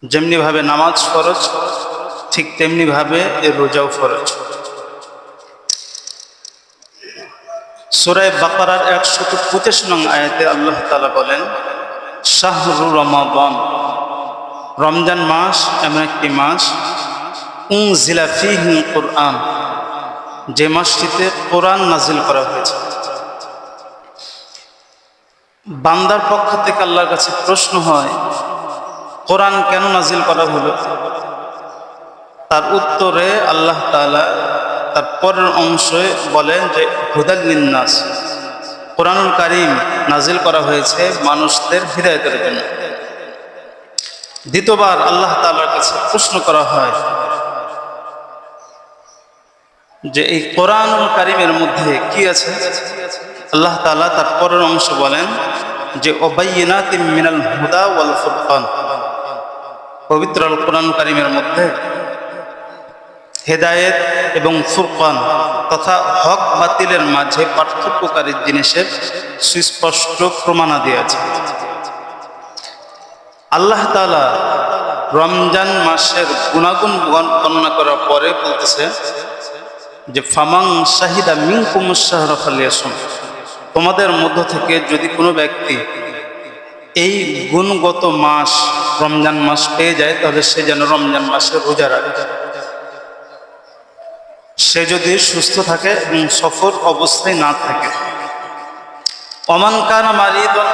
যেমনিভাবে নামাজ ফরজ, ঠিক তেমনিভাবে এর রোজাও ফরজ। সূরা বাকারার ১২৫ নং আয়াতে আল্লাহ তাআলা বলেন, শাহরু রমাদান, রমজান মাস এমন একটি মাস, উনজিলা ফীহিল কুরআন, যে মাসটিতে কোরআন নাজিল করা হয়েছে। বান্দার পক্ষ থেকে আল্লাহর কাছে প্রশ্ন হয়, কোরআন কেন নাজিল করা হলো? তার উত্তরে আল্লাহ তাআলা তার পরের অংশে বলেন যে হুদাল লিন্নাস, কোরআনুল কারীম নাজিল করা হয়েছে মানুষদের হিদায়াতের জন্য। দ্বিতীয়বার আল্লাহ তাআলার কাছে প্রশ্ন করা হয় যে এই কোরআনুল কারীমের মধ্যে কি আছে? আল্লাহ তাআলা তার পরের অংশ বলেন যে ওবাইয়িনাতিম মিনাল হুদা ওয়াল ফুরকান, পবিত্র আল কোরআনুল কারীমের মধ্যে হেদায়েত এবং ফুরকান তথা হক বাতিলের মাঝে পার্থক্যকারী জিনিসের সুস্পষ্ট প্রমাণাদি আছে। আল্লাহ তাআলা রমজান মাসের গুণাগুণ বর্ণনা করার পরে বলতেছে যে ফামান শাহিদা মিনকুমুশ শাহরা ফালিয়াসুম, তোমাদের মধ্য থেকে যদি কোনো ব্যক্তি এই গুণগত মাস রমজান মাস পেয়ে যায়, তাহলে সে যেন রমজান মাসে রোজা রাখে। সে যদি সুস্থ থাকে এবং সফর অবস্থায় না থাকে। ওমান কানা মারিদান,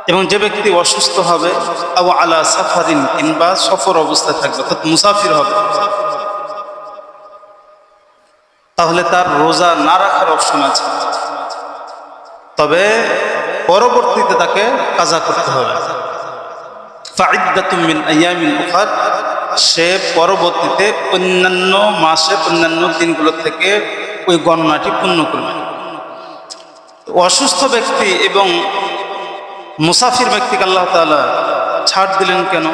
এবং যে ব্যক্তি অসুস্থ হবে, আও আলা সাফারিন, কিংবা সফর অবস্থায় থাকবে, অর্থাৎ মুসাফির হবে, তাহলে তার রোজা না রাখার অপশন আছে, তবে পরবর্তীতে তাকে কাজা করতে হবে। ফাইদ্দাতুম মিন আইয়ামিন উখার, সে পরবর্তীতে অন্যান্য মাসে অন্যান্য দিনগুলো থেকে ওই গণনাটি পূর্ণ করবে। অসুস্থ ব্যক্তি এবং মুসাফির ব্যক্তিকে আল্লাহ তাআলা ছাড় দিলেন কেন?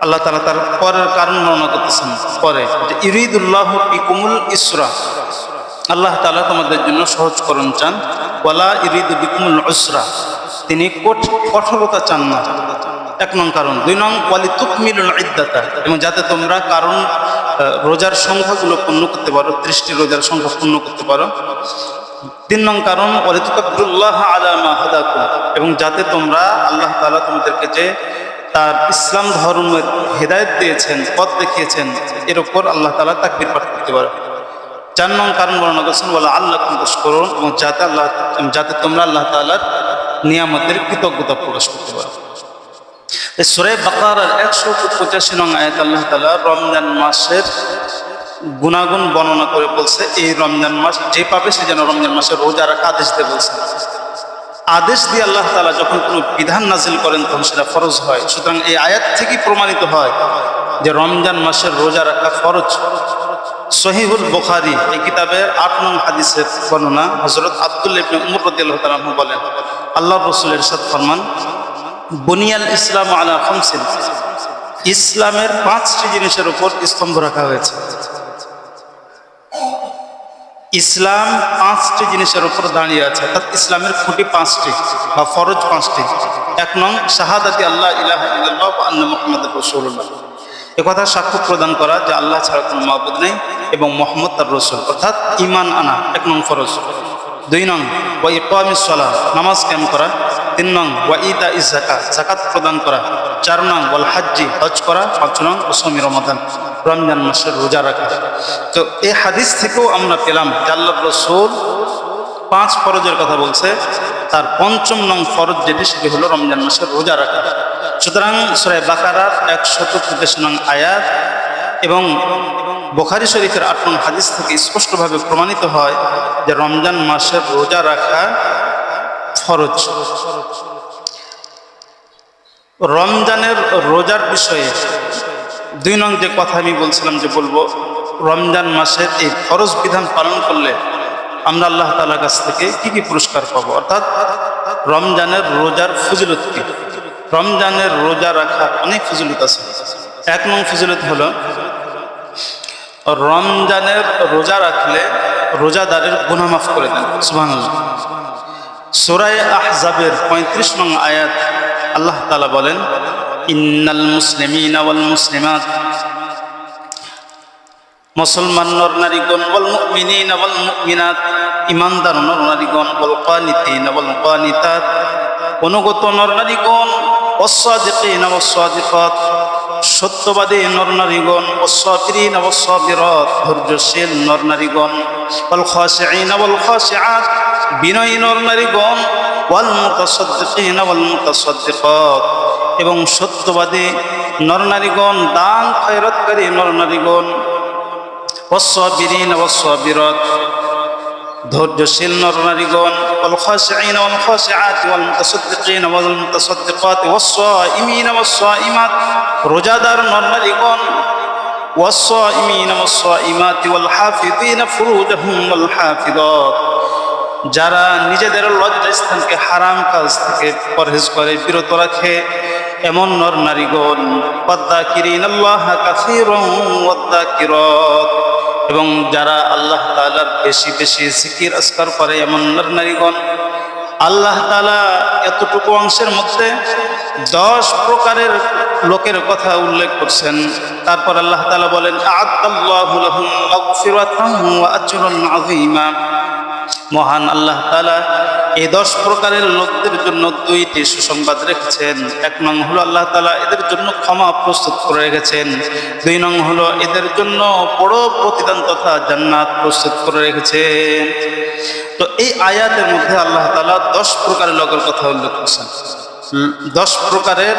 আল্লাহ তাআলা তার পরের কারণ বর্ণনা করতেছেন পরে, যে ইরিদুল্লাহু বিকুমুল ইসরা, আল্লাহ তাআলা তোমাদের জন্য সহজকরণ চান, ওয়ালা ইরিদু বিকুমুল উসরা, তিনি কঠোরতা চান না। ১ নং কারণ। ২ নং ওয়ালিতুকমিলুল ইদ্দাতা, এবং যাতে তোমরা কারণ রোজার সংখ্যাগুলো পূর্ণ করতে পারো, ৩০টি রোজার সংখ্যা পূর্ণ করতে পারো। ৩ নং কারণ ওয়ালিতুকাব্বিরুল্লাহ আলা মা হাদাকুম, এবং যাতে তোমরা আল্লাহ তাআলা তোমাদেরকে যে তার ইসলাম ধর্মের হেদায়েত দিয়েছেন, পথ দেখিয়েছেন, এর উপর আল্লাহ তাআলা তাকবীর পাঠ করতে পারো। ৪ নং কারণ বর্ণনা করেছেন ওয়ালা আল্লাকুম তাশকুরুন, এবং যাতে তোমরা আল্লাহ তাআলার নিয়ামতের কৃতজ্ঞতা প্রকাশ করতে পারো। সূরা বাকারার ১৮৫ নং আয়াত আল্লাহ তাআলা রমজান মাসের গুণাগুণ বর্ণনা করে বলছে, এই রমজান মাস যে পাবে সে যেন রমজান মাসে রোজা রাখা আদেশ দিয়ে বলছে। আদেশ দিয়ে আল্লাহ তাআলা যখন কোনো বিধান নাজিল করেন তখন সেটা ফরজ হয়। সুতরাং এই আয়াত থেকেই প্রমাণিত হয় যে রমজান মাসের রোজা রাখা ফরজ। সহিহুল বুখারী এই কিতাবের ৮ নং হাদিসের বর্ণনা, হযরত আব্দুল্লাহ ইবনে উমর রাদিয়াল্লাহু তাআলা আনহু বলেন, আল্লাহর রাসূল ইরশাদ ফরমান, বুনিয়াল ইসলাম আলা খামসিন, ইসলামের ৫টি জিনিসের উপর স্তম্ভ রাখা হয়েছে। ইসলাম ৫টি জিনিসের উপর দাঁড়িয়ে আছে, অর্থাৎ ইসলামের খুঁটি ৫টি বা ফরজ ৫টি। ১ নং শাহাদাতি আল্লাহ ইলাহা ইল্লাল্লাহ ওয়া আন্না মুহাম্মাদুর রাসূলুল্লাহ, একথা সাক্ষ্য প্রদান করা যে আল্লাহ ছাড়া কোনো মাবুদ নেই এবং মুহাম্মদ তার রাসূল, অর্থাৎ ঈমান আনা ১ নং ফরজ। ২ নং ওয়া ইকামিস সালাহ, নামাজ কায়েম করা। ৩ নং ওয়া ইতাইজ যাকাত, যাকাত প্রদান করা। ৪ নং ওয়াল হাজ্জি, হজ করা। ৫ নং ওয়াসওমি রমাদান, রমজান মাসের রোজা রাখা। তো এই হাদিস থেকেও আমরা পেলাম যে আল্লাহর রাসূল ৫ ফরজের কথা বলছে, তার ৫ম নং ফরজ যেটি সেটি হলো রমজান মাসের রোজা রাখা। সুতরাং সূরা বাকারার ১২৫ নং আয়াত এবং বুখারী শরীফের ৮ নং হাদিস থেকে স্পষ্টভাবে প্রমাণিত হয় যে রমজান মাসের রোজা রাখা ফরজ। রমজানের রোজার বিষয়ে ২ নং যে কথা আমি বলছিলাম যে বলবো, রমজান মাসের এই ফরজ বিধান পালন করলে আমরা আল্লাহ তাআলার কাছ থেকে কি কি পুরস্কার পাবো, অর্থাৎ রমজানের রোজার ফজিলত কি। রমজানের রোজা রাখার অনেক ফজিলত আছে। ১ নং ফজিলত হলো, রমজানের রোজা রাখলে রোজাদারের গুনাহ মাফ করে দেন। সুবহানাল্লাহ। সূরা আহজাবের ৩৫ নং আয়াত আল্লাহ তাআলা বলেন, ইন্নাল মুসলিমিনা ওয়াল মুসলিমাত, মুসলমান নর নারীগণ, ওয়াল মুমিনিনা ওয়াল মুমিনাত, ইমানদার নর নারীগণ, ওয়াল কানিতিনা ওয়াল কানিতাত, অনুগত নর নারীগণ, ওয়াস সাদিকিনা ওয়াস সাদিকাত, সত্যবাদী নর নারীগণ, ওয়াস সাবিরিনা ওয়াস সাবিরাত, ধৈর্যশীল নর নারীগণ, ওয়াল খাশিঈনা ওয়াল খাশিআত, বিনয়ী নর নারীগণ, ওয়াল মুতাসাদ্দিকিনা ওয়াল মুতাসাদ্দিকাত, এবং সত্যবাদী নর নারীগণ, দান খয়রাতকারী নর নারীগণ, ওয়াস সাবিরিনা ওয়াস সাবিরাত, ধৈর্যশীল নর নারীগণ, ওয়াল খাশিঈনা ওয়াল খাশিআত, ওয়াল মুতাসাদ্দিকিনা ওয়াল মুতাসাদ্দিকাত, ওয়াস সাইমিনা ওয়াস সাইমাত, রোজাদার নর নারীগণ, ওয়াস সাইমিনা ওয়াস সাইমাত, ওয়াল হাফিযিনা ফুরুজাহুম ওয়াল হাফিযাত, যারা নিজেদের লজ্জাস্থানকে হারাম কাজ থেকে পরহেজ করে, বিরত রাখে, এমন নর নারীগণ, ওয়াদ্দাকিরিনাল্লাহা কাসীরান ওয়াদ্দাকিরাত, এবং যারা আল্লাহ তাআলার বেশি বেশি জিকির আজকার করে, এমন নর নারীগণ। আল্লাহ তাআলা এতটুকু অংশের মধ্যে 10 প্রকারের লোকের কথা উল্লেখ করছেন। তারপর আল্লাহ তাআলা বলেন, আ'আদাল্লাহু লাহুম মাগফিরাতান ওয়া আজরান আযীমা, মহান আল্লাহ তাআলা এই 10 প্রকারের লোকদের জন্য 2টি সুসংবাদ রেখেছেন। 1 নং হলো আল্লাহ তাআলা এদের জন্য ক্ষমা প্রস্তুত করে রেখেছেন। 2 নং হলো এদের জন্য বড় প্রতিদান তথা জান্নাত প্রস্তুত করে রেখেছেন। তো এই আয়াতের মধ্যে আল্লাহ তাআলা 10 প্রকারের লোকের কথা উল্লেখ করেছেন। 10 প্রকারের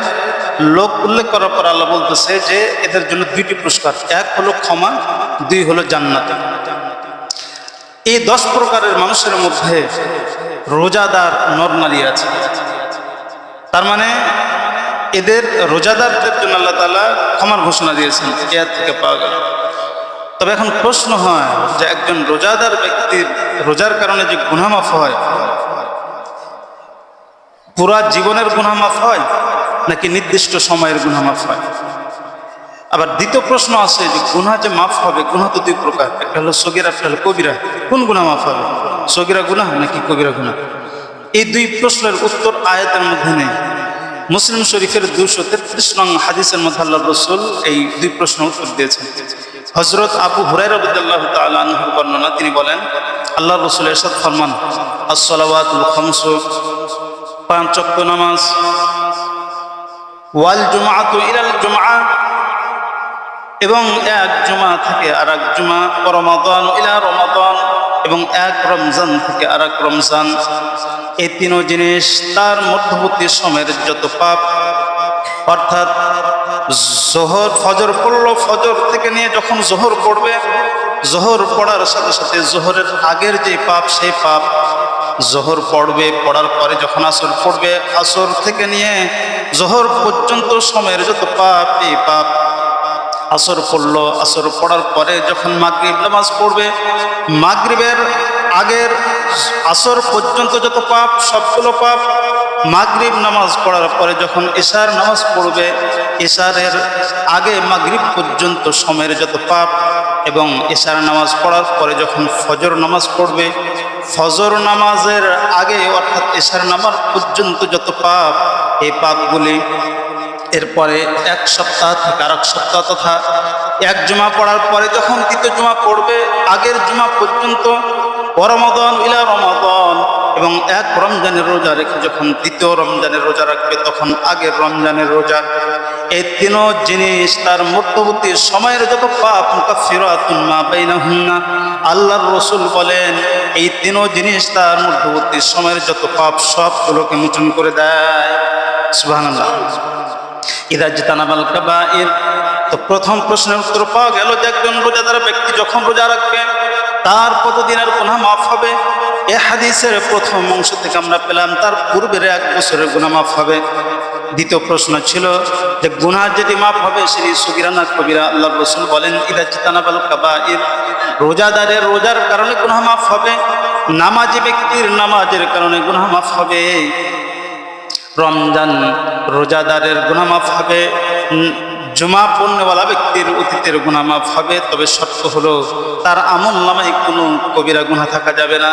লোক উল্লেখ করার পর আল্লাহ বলতেছে যে এদের জন্য 2টি পুরস্কার, 1 হলো ক্ষমা, 2 হলো জান্নাত। এই 10 প্রকারের মানুষের মধ্যে রোজাদার নর নারী আছে। তার মানে এদের রোজাদারদের জন্য আল্লাহ তাআলা ক্ষমার ঘোষণা দিয়েছেন, এর থেকে পাওয়া গেল। তবে এখন প্রশ্ন হয় যে একজন রোজাদার ব্যক্তির রোজার কারণে যে গুনাহ মাফ হয়, পুরা জীবনের গুনাহ মাফ হয় নাকি নির্দিষ্ট সময়ের গুনাহ মাফ হয়? আবার দ্বিতীয় প্রশ্ন আছে যে গুনাহ যে মাফ হবে, গুনাহ তো 2 প্রকার, একটা হলো সগীরা, একটা হলো কবিরা। কোন গুনাহ মাফ হবে, সগীরা গুনাহ নাকি কবিরা গুনাহ? এই 2 প্রশ্নের উত্তর আয়াতের মধ্যে নেই। মুসলিম শরীফের 233 নং হাদিসের মধ্যে আল্লাহর রাসূল এই 2 প্রশ্নের উত্তর দিয়েছেন। হযরত আবু হুরায়রা রাদিয়াল্লাহু তাআলা আনহু বর্ণনা, তিনি বলেন, আল্লাহর রাসূল ইরশাদ ফরমান, আস-সালাওয়াতুল খামসু, 5 ওয়াক্ত নামাজ, ওয়াল জুমআতু ইলাল জুমআ, এবং 1 জুমা থেকে আরেক জুমা, রমাদান ইলা রমাদান, এবং 1 রমজান থেকে আরেক রমজান, এই 3 জিনিস তার মধ্যবর্তী সময়ের যত পাপ, অর্থাৎ জোহর ফজর পড়ল, ফজর থেকে নিয়ে যখন জোহর পড়বে, জোহর পড়ার সাথে সাথে জোহরের আগের যে পাপ, সেই পাপ, জোহর পড়বে, পড়ার পরে যখন আসর পড়বে, আসর থেকে নিয়ে জোহর পর্যন্ত সময়ের যত পাপ, এই পাপ। আসর পড়লো, আসর পড়ার পরে যখন মাগরিব নামাজ পড়বে, মাগরিবের আগের আসর পর্যন্ত যত পাপ, সবগুলো পাপ। মাগরিব নামাজ পড়ার পরে যখন ইশার নামাজ পড়বে, ইশারের আগে মাগরিব পর্যন্ত সময়ের যত পাপ, এবং ইশার নামাজ পড়ার পরে যখন ফজর নামাজ পড়বে, ফজর নামাজের আগে অর্থাৎ ইশার নামাজ পর্যন্ত যত পাপ, এই পাপগুলি। এরপরে 1 সপ্তাহ থেকে আরেক সপ্তাহ, তথা 1 জুমা পড়ার পরে যখন 2য় জুমা পড়বে, আগের জুমা পর্যন্ত, রমাদান ইলা রমাদান, এবং 1 রমজানের রোজা রেখে যখন 2য় রমজানের রোজা রাখবে, তখন আগের রমজানের রোজা। এই 3 জিনিস তার মধ্যবর্তী সময়ের যত পাপ, মুকাফফিরাতুন মা বাইনাহুন্না, আল্লাহর রাসূল বলেন এই 3 জিনিস তার মধ্যবর্তী সময়ের যত পাপ, সবগুলোকে মোচন করে দেয়। সুবহানাল্লাহ। ইদা জিতানাবাল কাবাইর। তো প্রথম প্রশ্নের উত্তর পাওয়া গেল যে একজন রোজাদার ব্যক্তি যখন রোজা রাখবে, তার কতদিনের গুনাহ মাফ হবে। এই হাদিসের প্রথম অংশ থেকে আমরা পেলাম তার পূর্বের 1 বছরের গুনাহ মাফ হবে। দ্বিতীয় প্রশ্ন ছিল যে গুনাহ যেটি মাফ হবে সেটি সগীরা না কবিরা। আল্লাহর রাসূল বলেন, ইদা জিতানাবাল কাবাইর, রোজাদারের রোজার কারণে গুনাহ মাফ হবে, নামাজি ব্যক্তির নামাজের কারণে গুনাহ মাফ হবে। রমজান রোজাদারের গুনাহ মাফ হবে, জুমা পড়নেওয়ালা ব্যক্তির অতীতের গুনাহ মাফ হবে, তবে শর্ত হলো তার আমল নামায় কোনো কবিরা গুনাহ থাকা যাবে না।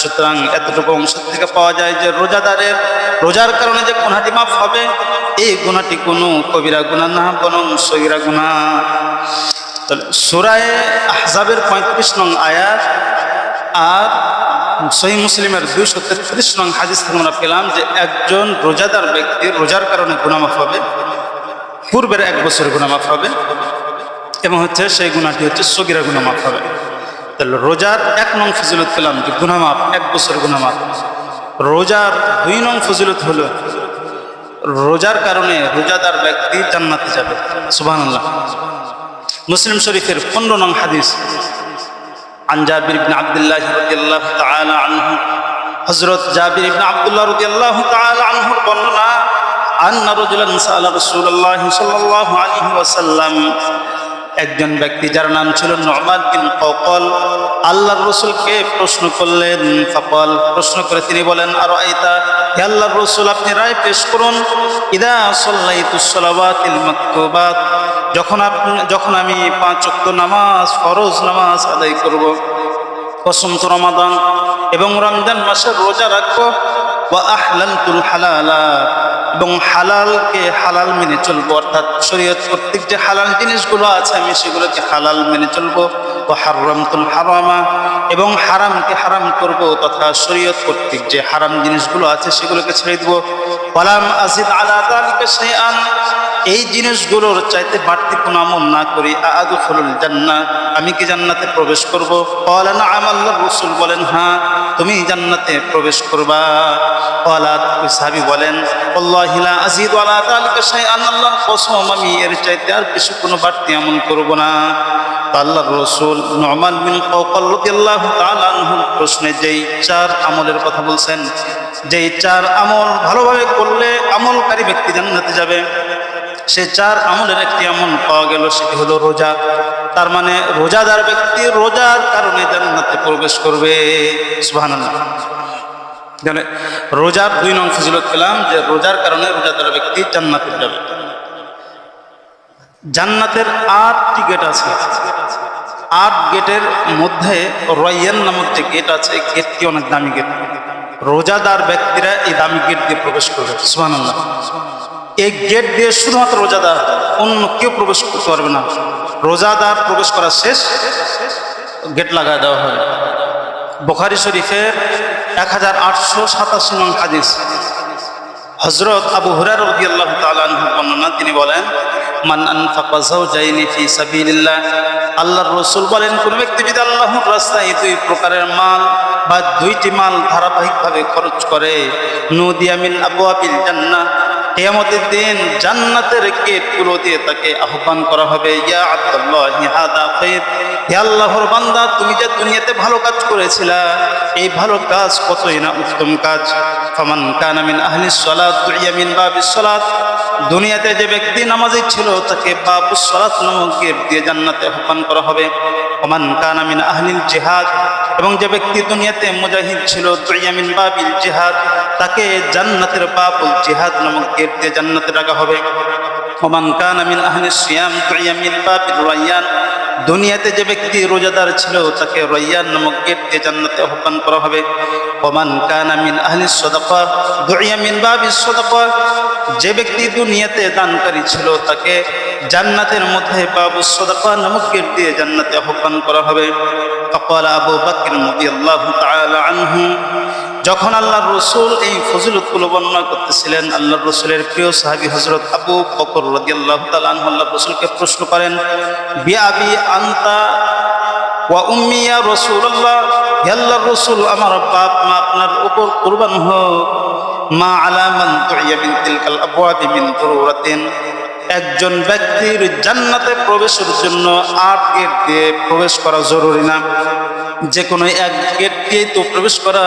সুতরাং এতটুকু অংশ থেকে পাওয়া যায় যে রোজার কারণে যে গুনাহটি মাফ হবে, এই গুনাহটি কোনো কবিরা গুনাহ না, বরং সগীরা গুনাহ। তাহলে সূরা আহজাবের 35 নং আয়াত আর সহিহ মুসলিমের 233 নং হাদিস থেকে আমরা পেলাম যে একজন রোজাদার ব্যক্তির রোজার কারণে গুনাহ মাফ হবে, পূর্বের 1 বছর গুনাহ মাফ হবে, এবং সেই গুনাহটি সগীরা গুনাহ মাফ হবে। তাহলে রোজার 1 নং ফজিলত পেলাম যে গুনাহ মাফ, 1 বছর গুনাহ মাফ। রোজার 2 নং ফজিলত হলো রোজার কারণে রোজাদার ব্যক্তি জান্নাতে যাবে। সুবহানাল্লাহ। মুসলিম শরীফের 15 নং হাদিস عن جابر بن عبد الله رضي الله تعالى عنه হযরত জাবির ইবনে আব্দুল্লাহ রাদিয়াল্লাহু তাআলা আনহুর বর্ণনা আন্না রাজুলান সাআলা রাসূলুল্লাহ সাল্লাল্লাহু আলাইহি ওয়াসাল্লাম, একজন ব্যক্তি যার নাম ছিল নু'মান বিন কওকল আল্লাহর রাসূলকে প্রশ্ন করলেন। ফাকাল, প্রশ্ন করে তিনি বলেন, আরাইতা, হে আল্লাহর রাসূল আপনি রায় পেশ করুন, ইদা সাল্লাইতুস সালাওয়াতিল মাকতুবাত, যখন আমি 5 ওয়াক্ত নামাজ, ফরজ নামাজ আদায় করব, ওয়াসুমতু রমাদান, এবং রমজান মাসের রোজা রাখবো, ওয়া আহলালতুল হালালা, এবং হালালকে হালাল মেনে চলবো, অর্থাৎ শরীয়ত কর্তৃক যে হালাল জিনিসগুলো আছে আমি সেগুলোকে হালাল মেনে চলবো, ওয়া হারামতুল হারামা, এবং হারামকে হারাম করব, তথা শরীয়ত কর্তৃক যে হারাম জিনিসগুলো আছে সেগুলোকে ছেড়ে দেবো। ওয়ালাম আযিদ আলা যালিকা শাইআন, এই জিনিসগুলোর চাইতে বাড়তি কোনো আমল না করি, আদখুলুল জান্নাহ, আমি কি জান্নাতে প্রবেশ করব? ক্বালা নাআম, আল্লাহর রাসূল বলেন, হ্যাঁ তুমি জান্নাতে প্রবেশ করবা। ক্বালা, সাহাবী বলেন, আল্লাহি লা আযিদু আলা যালিকা শাইআন, আল্লাহর কসম আমি এর চাইতে আর কিছু কোনো বাড়তি আমল করব না। আল্লাহর রাসূল নু'মান বিন কওকল রাদিয়াল্লাহু তাআলা আনহুর প্রশ্নে যেই 4 আমলের কথা বলছেন, যেই 4 আমল ভালোভাবে করলে আমলকারী ব্যক্তি জান্নাতে যাবে, সে 4 আমলের একটি আমল পাওয়া গেল, সেটি হলো রোজা। তার মানে রোজাদার ব্যক্তি রোজার কারণে জান্নাতে প্রবেশ করবে। সুবহানাল্লাহ। রোজার 2 নং ফজিলত পেলাম যে রোজার কারণে রোজাদার ব্যক্তি জান্নাতে যাবে। জান্নাতের 8টি গেট আছে। 8 গেটের মধ্যে রায়্যান নামক যে গেট আছে, গেটটি অনেক দামি গেট। রোজাদার ব্যক্তিরা এই দামি গেট দিয়ে প্রবেশ করবে। সুবহানাল্লাহ। এই গেট দিয়ে শুধুমাত্র রোজাদার, অন্য কেউ প্রবেশ করতে পারবে না। রোজাদার প্রবেশ করা শেষ, গেট লাগায় দেওয়া হয়। বুখারী শরীফের 1887 নং হাদিস, হযরত আবু হুরায়রা রাদিয়াল্লাহু তাআলা আনহু বর্ণনা, তিনি বলেন, মান আনফাকা যাওজাইনি ফি সাবিলিল্লাহ, আল্লাহর রাসূল বলেন, কোন ব্যক্তি যদি আল্লাহর রাস্তায় 2 প্রকারের মাল বা 2টি মাল ধারাবাহিকভাবে খরচ করে, নুদিয়া মিন আবওয়াবিল জান্নাহ, কিয়ামতের দিন জান্নাতের গেটগুলো দিয়ে তাকে আহ্বান করা হবে, ইয়া আব্দুল্লাহ হাদা খায়র, হে আল্লাহর বান্দা তুমি যে দুনিয়াতে ভালো কাজ করেছিলা, এই ভালো কাজ কতই না উত্তম কাজ। ফামান কানা মিন আহলিস সালাত দুইয়া মিন বাবিস সালাত, দুনিয়াতে যে ব্যক্তি নামাজি ছিল তাকে বাবুস সালাত নামক গেট দিয়ে জান্নাতে আহ্বান করা হবে। ওমান কানা মিন আহলিল জিহাদ, এবং যে ব্যক্তি দুনিয়াতে মুজাহিদ ছিল, দুইয়া মিন বাবিল জিহাদ, তাকে জান্নাতের বাবুল জিহাদ নামক গেট দিয়ে জান্নাতে ডাকা হবে। ওমান কানা মিন আহলিস সিয়াম দুইয়া মিন বাবির রায়্যান, দুনিয়াতে যে ব্যক্তি রোজাদার ছিল তাকে রায়্যান নামক গেট দিয়ে জান্নাতে আহ্বান করা হবে। ওমান কানা মিন আহলিস সাদাকা দুইয়া মিন বাবিস সাদাকা, যে ব্যক্তি দুনিয়াতে দানকারী ছিল তাকে জান্নাতের মধ্যে বাবুস সাদাকা নামক গেট দিয়ে জান্নাতে আহ্বান করা হবে। ফাকাল আবু বকর রাদিয়াল্লাহু তাআলা আনহু, যখন আল্লাহর রাসূল এই ফজিলতগুলো বর্ণনা করতেছিলেন, আল্লাহর রাসূলের প্রিয় সাহাবী হযরত আবু বকর রাদিয়াল্লাহু তাআলা আনহু আল্লাহর রাসূলকে প্রশ্ন করেন, বিআবি আনতা ওয়া উম্মি ইয়া রাসূলুল্লাহ, হে আল্লাহর রাসূল আমার বাপ মা আপনার উপর কুরবান হোক, মা আলা মান তুইয়া মিন তিলকাল আবওয়াবি মিন দুরুরাতিন, একজন ব্যক্তির জান্নাতে প্রবেশের জন্য 8 গেট দিয়ে প্রবেশ করা জরুরি না, যে কোনো এক গেট দিয়ে তো প্রবেশ করা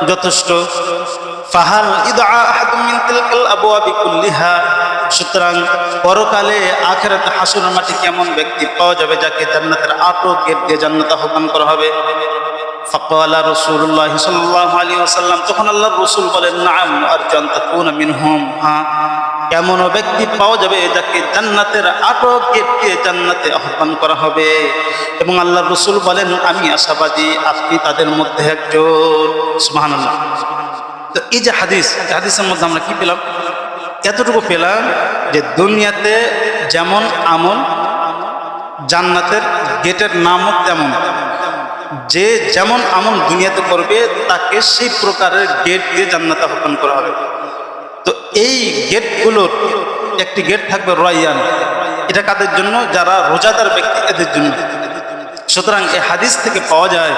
যথেষ্ট। ফাহাল ইদআ আহাদুম মিন তিলকাল আবওয়াবি কুল্লিহা, সুতরাং পরকালে আখিরাতে হাসরের মাঠে কেমন ব্যক্তি পাওয়া যাবে যাকে জান্নাতের 8 গেট দিয়ে জান্নাতে আহ্বান করা হবে? ফাকালা রাসূলুল্লাহ সাল্লাল্লাহু আলাইহি ওয়াসাল্লাম, তখন আল্লাহর রাসূল বলেন, নাআম আরজু আন তাকুনা মিনহুম, হ্যাঁ এমনও ব্যক্তি পাওয়া যাবে যাকে জান্নাতের 8 গেট দিয়ে জান্নাতে আহ্বান করা হবে। এবং আল্লাহ রসুল বলেন, আমি আশাবাদী আপনি তাদের মধ্যে একজন। সুবহানাল্লাহ। তো এই যে হাদিসের মধ্যে আমরা কি পেলাম? এতটুকু পেলাম যে দুনিয়াতে যেমন আমল, জান্নাতের গেটের নামও তেমন। যে যেমন আমল দুনিয়াতে করবে তাকে সেই প্রকারের গেট দিয়ে জান্নাতে আহ্বান করা হবে। তো এই গেটগুলোর একটি গেট থাকবে রায়্যান। এটা কাদের জন্য? যারা রোজাদার ব্যক্তি, এদের জন্য। সুতরাং এই হাদিস থেকে পাওয়া যায়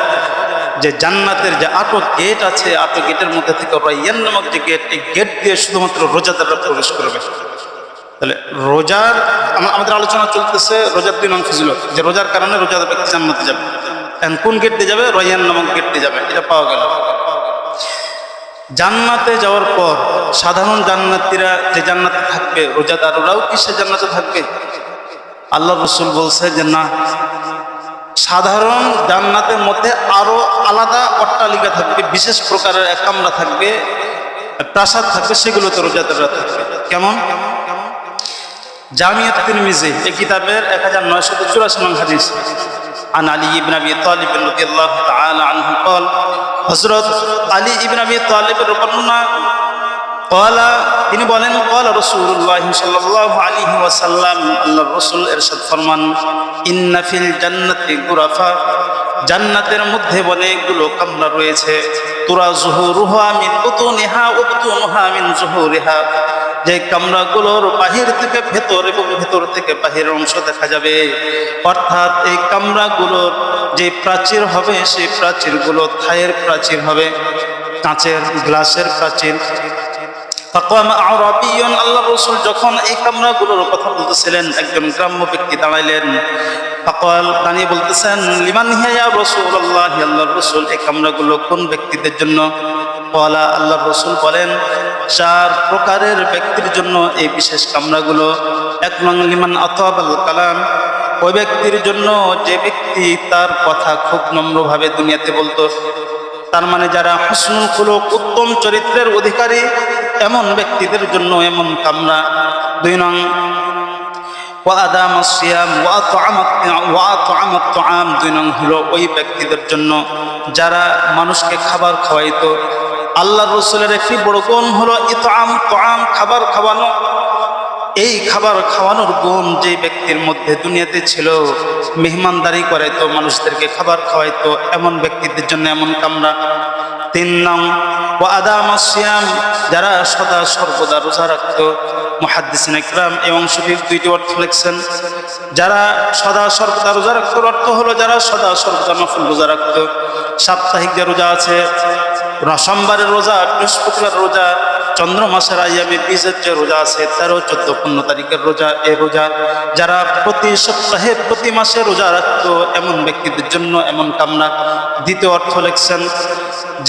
যে জান্নাতের যে 8 গেট আছে, 8 গেটের মধ্যে থেকে রায়্যান নামক যে গেট, এই গেট দিয়ে শুধুমাত্র রোজাদাররা প্রবেশ করবে। তাহলে রোজার আমাদের আলোচনা চলতেছে রোজার 2 অংশ ছিল, যে রোজার কারণে রোজাদার ব্যক্তি জান্নাতে যাবে। এখন কোন গেট দিয়ে যাবে? রায়্যান নামক গেট দিয়ে যাবে। এটা পাওয়া গেল। জান্নাতে যাওয়ার পর সাধারণ জান্নাতীরা যে জান্নাতে থাকবে, রোজাদাররাও কি সে জান্নাতে থাকবে? আল্লাহ রসুল বলছে যে না, সাধারণ জান্নাতের মধ্যে আরো আলাদা অট্টালিকা থাকবে, বিশেষ প্রকারের এক কামরা থাকবে, প্রাসাদ থাকবে, সেগুলোতে রোজাদাররা থাকবে। কেমন? জামিয়াত তিরমিজি এই কিতাবের 1984 নং হাদিস। عن علي بن ابي طالب رضي الله تعالى عنه قال হযরত আলী ইবনে আবি তালিবের বর্ণনা قال তিনি বলেন قال رسول الله صلى الله عليه وسلم আল্লাহর রাসূল ইরশাদ ফরমান ইন্না ফিল জান্নাতি গুরাফা জান্নাতের মধ্যে অনেকগুলো কামরা রয়েছে তুরা যুহুরুহা মিন বুতুনিহা ওয়া বুতুনুহা মিন যুহুরিহা যে কামরাগুলোর বাহির থেকে ভেতর এবং ভেতর থেকে বাহিরের অংশ দেখা যাবে। অর্থাৎ এই কামরাগুলোর যে প্রাচীর হবে সেই প্রাচীরগুলো থায়ের প্রাচীর হবে, কাঁচের গ্লাসের প্রাচীর। আল্লাহ রসুল যখন এই কামরাগুলোর কথা বলতেছিলেন, একজন গ্রাম্য ব্যক্তি দাঁড়াইলেন। দাঁড়িয়ে বলতেছেন, লিমান হিয়া ইয়া রাসূলুল্লাহ, আল্লাহর রাসূল এই কামরাগুলো কোন ব্যক্তিদের জন্য? আল্লাহ রসুল বলেন 4 প্রকারের ব্যক্তির জন্য এই বিশেষ কামরাগুলো। 1 নং লিমান আতাবাল কালাম, ওই ব্যক্তির জন্য যে ব্যক্তি তার কথা খুব নম্রভাবে দুনিয়াতে বলতো, তার মানে যারা হুসনুল খুলুক, উত্তম চরিত্রের অধিকারী, এমন ব্যক্তিদের জন্য এমন কামরা। 2 নং ওয়া আদামাস সিয়াম ওয়া আত'আমাত তুআম, 2 নং হলো ওই ব্যক্তিদের জন্য যারা মানুষকে খাবার খাওয়াইতো। আল্লাহর রাসূলের একটি বড় গুণ হলো ইতআম তুআম, খাবার খাওয়ানো। এই খাবার খাওয়ানোর গুণ যে ব্যক্তির মধ্যে দুনিয়াতে ছিল, মেহমানদারি করাইতো, মানুষদেরকে খাবার খাওয়াইতো, এমন ব্যক্তিদের জন্য এমন কামরা। 3 নং ওয়া আদামাস সিয়াম, যারা সদা সর্বদা রোজা রাখতো। মুহাদ্দিসিন ইকরাম এই অংশটির 2টি অর্থ লিখছেন। যারা সদা সর্বদা রোজা রাখতো অর্থ হলো যারা সদা সর্বদা নফল রোজা রাখতো। সাপ্তাহিক যে রোজা আছে, সোমবারের রোজা, বৃহস্পতিবার রোজা, চন্দ্র মাসের আইয়ামে বীজের যে রোজা আছে, 13, 14, 15 তারিখের রোজা, এই রোজা যারা প্রতি সপ্তাহে প্রতি মাসে রোজা রাখতো, এমন ব্যক্তিদের জন্য এমন কামনা। 2য় অর্থ লিখছেন,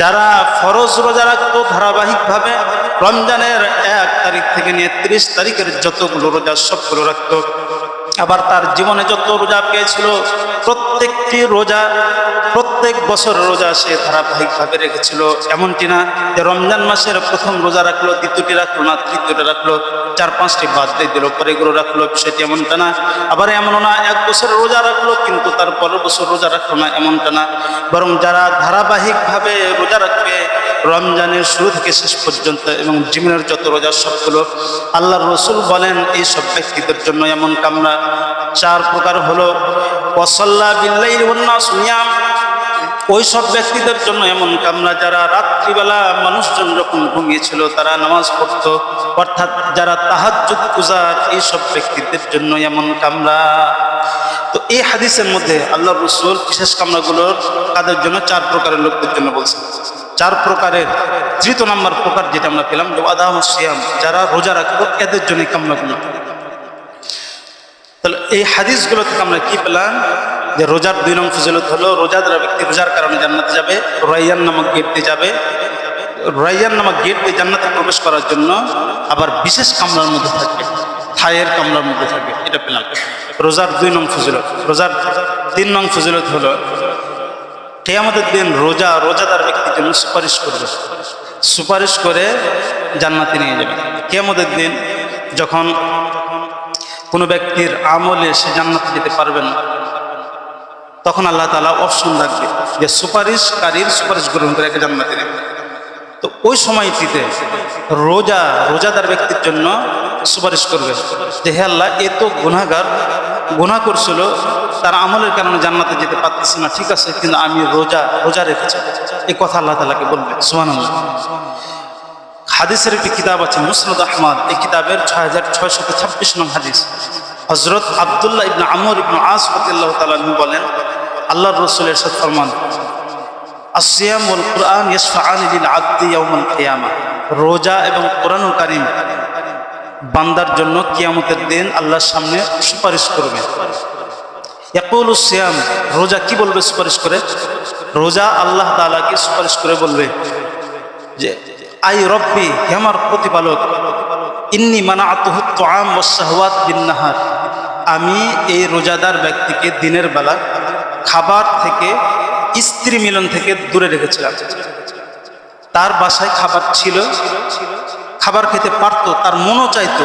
যারা ফরজ রোজা রাখতো ধারাবাহিকভাবে, রমজানের 1 তারিখ থেকে নিয়ে 30 তারিখের যতগুলো রোজা সবগুলো রাখতো। আবার তার জীবনে যত রোজা পেয়েছিল প্রত্যেকটি রোজা, প্রত্যেক বছর রোজা সে ধারাবাহিকভাবে রেখেছিল। এমনটি না যে রমজান মাসের প্রথম রোজা রাখলো, দ্বিতীয়টি রাখলো না, তৃতীয়টি রাখলো, 4-5টি বাদ দিয়ে দিল, পরে এগুলো রাখলো, বিষয়টি এমনটা না। আবার এমনও না 1 বছরের রোজা রাখলো কিন্তু তার পরের বছর রোজা রাখলো না, এমনটা না। বরং যারা ধারাবাহিকভাবে রোজা রাখবে রমজানের শুরু থেকে শেষ পর্যন্ত এবং জীবনের যত রোজা সবগুলো, আল্লাহর রাসূল বলেন এই সব ব্যক্তিদের জন্য এমন কামরা। 4 প্রকার হলো ওয়াসাল্লা বিল্লাইলি ওয়ান নাস নিয়াম, ওই সব ব্যক্তিদের জন্য এমন কামরা যারা রাত্রিবেলা মানুষজন যখন ঘুমিয়েছিল তারা নামাজ পড়তো, অর্থাৎ যারা তাহাজ্জুদ গুজার, এই সব ব্যক্তিদের জন্য এমন কামরা। তো এই হাদিসের মধ্যে আল্লাহর রাসূল বিশেষ কামরাগুলোর কাদের জন্য? 4 প্রকারের লোকদের জন্য বলছেন। 4 প্রকারের 3 নম্বর প্রকার যেটা আমরা পেলাম, আদামুস সিয়াম, যারা রোজা রাখতো, এদের জন্য কামরাগুলো। তাহলে এই হাদিসগুলো থেকে আমরা কি পেলাম? যে রোজার 2 নং ফজিলত হলো রোজাদার ব্যক্তি রোজার কারণে জান্নাতে যাবে, রায়্যান নামক গেট দিয়ে যাবে। রায়্যান নামক গেট দিয়ে জান্নাতে প্রবেশ করার জন্য আবার বিশেষ কামরার মধ্যে থাকবে, থায়ের কামরার মধ্যে থাকবে, এটা পেলাম রোজার 2 নং ফজিলত। রোজার 3 নং ফজিলত হলো কিয়ামতের দিন রোজাদার ব্যক্তির জন্য সুপারিশ করবে, সুপারিশ করে জান্নাতে নিয়ে যাবে। কিয়ামতের দিন যখন কোনো ব্যক্তির আমলে সে জান্নাতে যেতে পারবে না, তখন আল্লাহ তাআলা অপশন রাখবে যে সুপারিশকারীর সুপারিশ গ্রহণ করে একে জান্নাতে দেবে। তো ওই সময়টিতে রোজাদার ব্যক্তির জন্য সুপারিশ করবে যে হে আল্লাহ, এ তো গুনাহগার, গুনাহ করছিল, তার আমলের কারণে জান্নাতে যেতে পারতেছে না, ঠিক আছে, কিন্তু আমি রোজা রেখেছি, এই কথা আল্লাহ তাআলাকে বলবে। সুবহানাল্লাহ। হাদিসের একটি কিতাব আছে মুসনাদ আহমদ, এই কিতাবের 6626 নং হাদিস। হযরত আব্দুল্লাহ ইবনে আমর ইবনে আস রাদিয়াল্লাহু তাআলা আনহু বলেন, আল্লাহর রাসূল ইরশাদ ফরমান, আসিয়াম ওয়াল কুরআন ইয়াশফাআনি লিল আবদি ইয়াউমাল কিয়ামা। রোজা এবং কোরআনুল কারীম বান্দার জন্য কিয়ামতের দিন আল্লাহর সামনে সুপারিশ করবে। ইয়াকুলুস সিয়াম, রোজা কি বলবে সুপারিশ করে? রোজা আল্লাহ তাআলাকে সুপারিশ করে বলবে যে আই রব্বি, হে আমার প্রতিপালক, ইন্নী মানাআতুহু তুআম ওয়াস শাহওয়াত বিন নাহার। আমি এই রোজাদার ব্যক্তিকে দিনের বেলা খাবার থেকে, স্ত্রী মিলন থেকে দূরে রেখেছিলাম। তার বাসায় খাবার ছিল, খাবার খেতে পারতো, তার মনও চাইতো,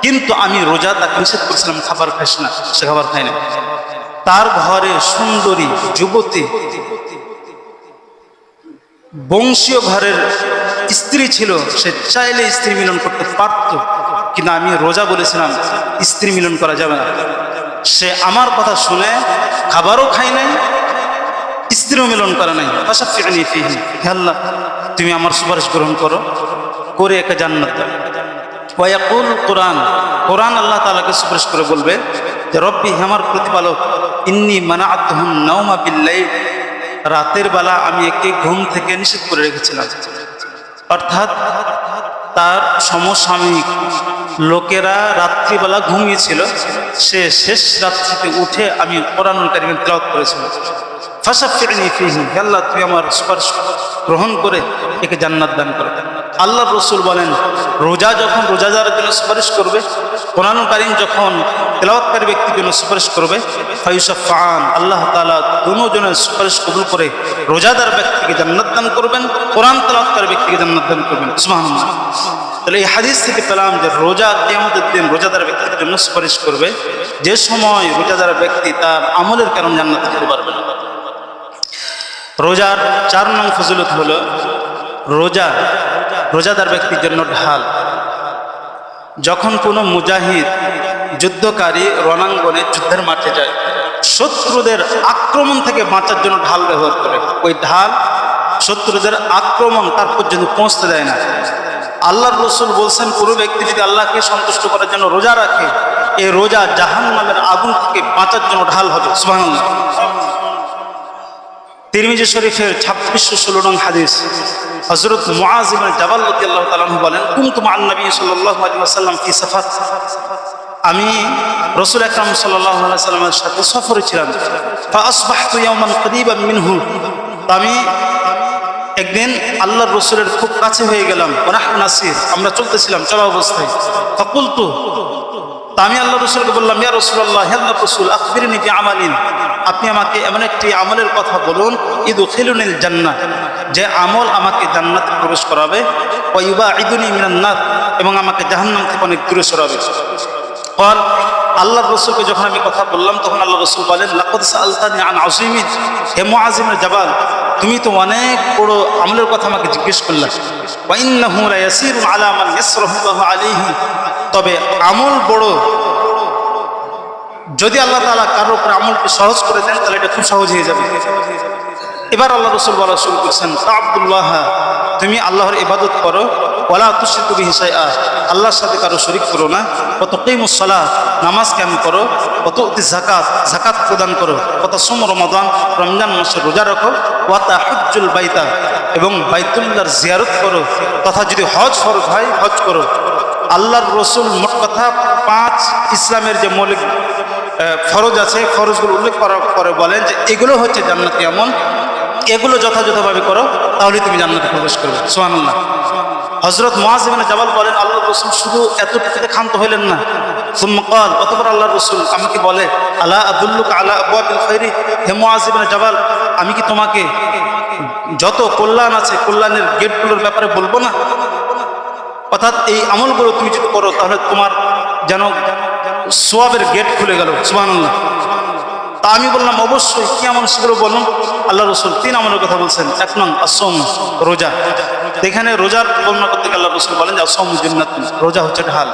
কিন্তু আমি রোজা তাকে নিষেধ করেছিলাম খাবার খাইস না, সে খাবার খায় না। তার ঘরে সুন্দরী যুবতী বংশীয় ঘরের স্ত্রী ছিল, সে চাইলে স্ত্রী মিলন করতে পারত, কিন্তু আমি রোজা বলেছিলাম স্ত্রী মিলন করা যাবে না। সে আমার কথা শুনে খাবারও খায় নাই, স্ত্রীও মিলন করে নাই। ফাশাফি'নি ফীহি, হে আল্লাহ, তুমি আমার সুপারিশ গ্রহণ করো, করে একে জান্নাত দাও। ওয়া ইয়াকুল কুরআন, কোরআন আল্লাহ তাআলাকে সুপারিশ করে বলবে যে রব্বি, হে আমার প্রতিপালক, ইন্নী মানাআতুহুন নাওমা বিল-লাইল। রাতের বেলা আমি একে ঘুম থেকে নিষেধ করে রেখেছিলাম। অর্থাৎ তার সমসাময়িক লোকেরা রাত্রিবেলা ঘুমিয়েছিল, সে শেষ রাত্রিতে উঠে আমি কোরআনুল কারীম তেলাওয়াত করেছিলাম। ফাশাফি'নি ফীহি, হে আল্লাহ, তুমি আমার সুপারিশ গ্রহণ করে একে জান্নাত দান করো। আল্লাহর রাসূল বলেন, রোজা যখন রোজাদারের জন্য সুপারিশ করবে, কোরআনুল কারীম যখন তেলাওয়াতকারী ব্যক্তির জন্য সুপারিশ করবে, ফায়ুশাফাআন, আল্লাহ তাআলা দুজনের সুপারিশ কবুল করে রোজাদার ব্যক্তিকে জান্নাত দান করবেন, কোরআন তেলাওয়াতকারী ব্যক্তিকে জান্নাত দান করবেন। সুবহানাল্লাহ। তাহলে এই হাদিস থেকে পেলাম যে রোজা কিয়ামতের দিন রোজাদার ব্যক্তির জন্য সুপারিশ করবে, যে সময় রোজাদার ব্যক্তি তার আমলের কারণে জান্নাতে যেতে পারবে না। রোজার 4 নং ফজিলত হলো রোজাদার ব্যক্তির জন্য ঢাল। যখন কোনো মুজাহিদ যুদ্ধকারী রণাঙ্গনে যুদ্ধের মাঠে যায়, শত্রুদের আক্রমণ থেকে বাঁচার জন্য ঢাল ব্যবহার করে। ওই ঢাল শত্রুদের আক্রমণ তার পর্যন্ত পৌঁছতে দেয় না। আল্লাহর রাসূল বলছেন, পুরো ব্যক্তি যদি আল্লাহকে সন্তুষ্ট করার জন্য রোজা রাখে, এই রোজা জাহান্নামের আগুন থেকে বাঁচার জন্য ঢাল হবে। সুবহানাল্লাহ। তিরমিজি শরীফের 2616 নং হাদিস, হযরত মুআয ইবনে জাবাল রাদিয়াল্লাহু তাআলা আনহু বলেন, কুনতু মা'আন নবী সাল্লাল্লাহু আলাইহি ওয়াসাল্লাম ফি সাফার। আমি রাসূল আকরাম সাল্লাল্লাহু আলাইহি ওয়াসাল্লামের সাথে সফরে ছিলাম। ফা আসবাহতু ইয়াওমান করিবান মিনহু, আমি একদিন আল্লাহর রাসূলের খুব কাছে হয়ে গেলাম। ওয়া নাহনু নাসির, আমরা চলতেছিলাম চলা অবস্থায়। ফাকুলতু, আমি আল্লাহ রাসূলকে বললাম, ইয়া রাসূলুল্লাহ, হে আল্লাহর রাসূল, আখবিরনি বিআমালিন, আপনি আমাকে এমন একটি আমলের কথা বলুন, ইদখিলুনিল জান্নাহ, যে আমল আমাকে জান্নাতে প্রবেশ করাবে, ওয়া ইউবাঈদুনি মিনান নার, এবং আমাকে জাহান্নাম থেকে অনেক দূরে সরাবে। قال, আল্লাহর রাসূলকে যখন আমি কথা বললাম, তখন আল্লাহর রাসূল বলেন, লাকাদ সাআলতানি আন আযীমিন, হে মুআয ইবনে জাবাল, তুমি তো অনেক বড় আমলের কথা আমাকে জিজ্ঞেস করলে। ওয়া ইন্নাহু লা ইয়াসিরু আলা মান ইয়াসরাহু আলাইহি, তবে আমল বড়, যদি আল্লাহ তাআলা কারোর উপর আমলকে সহজ করে দেন তাহলে এটা খুব সহজ হয়ে যাবে। এবার আল্লাহ রাসূল বলা শুরু করছেন, আব্দুল্লাহ, তুমি আল্লাহর ইবাদত করো, ওয়ালা তুশরিকু বিহি শাইআ, আল্লাহর সাথে কারো শরীক করো না, ওয়া তুকিমুস সালাহ, নামাজ কায়েম করো, ওয়া তুতি যাকাত, যাকাত প্রদান করো, ওয়া তাসুমু রমাদান, রমজান মাসে রোজা রাখো, ওয়া তাহুজ্জুল বাইতা, এবং বাইতুল্লাহর জিয়ারত করো, তথা যদি হজ ফরজ হয় হজ করো। আল্লাহর রাসূল মোট কথা 5 ইসলামের যে মৌলিক ফরজ আছে, ফরজগুলো উল্লেখ করার পরে বলেন যে এগুলো হচ্ছে জান্নাতি আমল, এগুলো যথাযথভাবে করো, তাহলে তুমি জান্নাতে প্রবেশ করবে। সুবহানাল্লাহ। হযরত মুআয ইবনে জাবাল বলেন, আল্লাহর রাসূল শুধু এতটুকুতে ক্ষান্ত হইলেন না, সুম্মা ক্বাল, অতঃপর আল্লাহর রাসূল আমাকে বলে, আলা আদুল্লুকা আলা আবওয়াবিল খায়রি, হে মুআয ইবনে জাবাল, আমি কি তোমাকে যত কল্যাণ আছে কল্যাণের গেটগুলোর ব্যাপারে বলবো না? অর্থাৎ এই আমলগুলো তুমি যদি করো তাহলে তোমার যেন সোয়াবের গেট খুলে গেল। সুবহানাল্লাহ। তা আমি বললাম অবশ্যই, কি আমল সেগুলো বলুন। আল্লাহ রসুল 3 আমলের কথা বলছেন। 1 নং আসম, রোজা। এখানে রোজার বর্ণনা করতে গিয়ে আল্লাহ রসুল বলেন যে আসম জান্নাতুন, রোজা হচ্ছে ঢাল।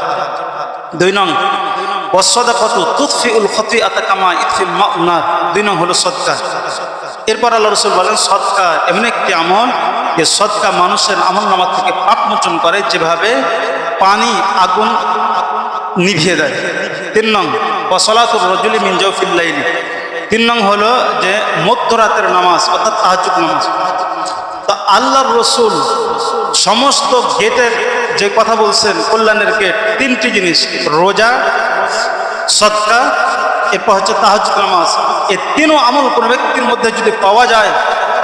2 নং ওয়াসসাদাকাতু তুতফিউল খাতিআতা কামা ইতফিল মাউন নার, 2 নং হলো সদকা। এরপর আল্লাহ রসুল বলেন সদকা এমন একটি আমল যে সদকা মানুষের আমলনামা থেকে পাপ মোচন করে যেভাবে পানি আগুন নিভিয়ে দেয়। 3 নং ওয়াসসালাতুর রাজুলি মিন জাওফিল লাইলি, 3 নং হলো যে মধ্যরাতের নামাজ অর্থাৎ তাহাজ্জুদ নামাজ। তো আল্লাহর রসুল সমস্ত গেটের যে কথা বলছেন কল্যাণের গেট, 3টি জিনিস, রোজা, সদকা, এরপর হচ্ছে তাহাজ্জুদ নামাজ। এই 3 আমল কোনো ব্যক্তির মধ্যে যদি পাওয়া যায়,